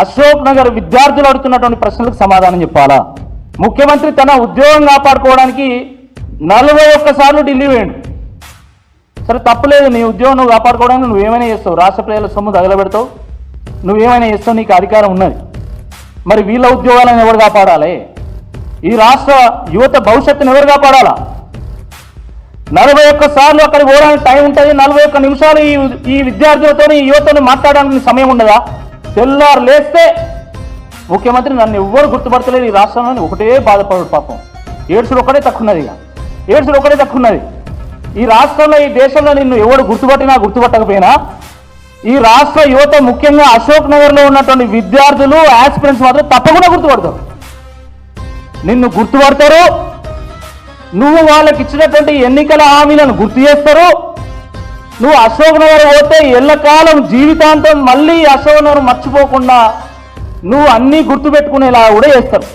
అశోక్ నగర్ విద్యార్థులు అడుగుతున్నటువంటి ప్రశ్నలకు సమాధానం చెప్పాలా? ముఖ్యమంత్రి తన ఉద్యోగం కాపాడుకోవడానికి 41 సార్లు ఢిల్లీ వేయండు. సరే తప్పులేదు, నీ ఉద్యోగం నువ్వు కాపాడుకోవడానికి నువ్వేమైనా చేస్తావు, రాష్ట్ర ప్రజల సొమ్ము తగలబెడతావు, నువ్వేమైనా చేస్తావు, నీకు అధికారం ఉన్నది. మరి వీళ్ళ ఉద్యోగాలను ఎవరు కాపాడాలి? ఈ రాష్ట్ర యువత భవిష్యత్తును ఎవరు కాపాడాలా? 41 సార్లు అక్కడికి పోవడానికి టైం ఉంటుంది, 41 నిమిషాలు ఈ విద్యార్థులతో ఈ యువతను మాట్లాడడానికి సమయం ఉండదా? తెల్లారు లేస్తే ముఖ్యమంత్రి నన్ను ఎవ్వరు గుర్తుపడతలేదు ఈ రాష్ట్రంలో ఒకటే బాధపడు. పాపం ఏడ్చుడు ఒకటే తక్కున్నది, ఏడ్చుడు ఒకటే తక్కున్నది. ఈ రాష్ట్రంలో ఈ దేశంలో నిన్ను ఎవరు గుర్తుపట్టినా గుర్తుపట్టకపోయినా ఈ రాష్ట్ర యువత ముఖ్యంగా అశోక్ నగర్లో ఉన్నటువంటి విద్యార్థులు ఆస్పిరెంట్స్ మాత్రం తప్పకుండా గుర్తుపడతారు. నిన్ను గుర్తుపడతారు, నువ్వు వాళ్ళకి ఇచ్చినటువంటి ఎన్నికల హామీలను గుర్తు చేస్తారు. నువ్వు అశోక్ నగర్ పోతే ఎల్లకాలం జీవితాంతం మళ్ళీ అశోక్ నగర్ మర్చిపోకుండా నువ్వు అన్నీ గుర్తుపెట్టుకునేలా కూడా చేస్తారు.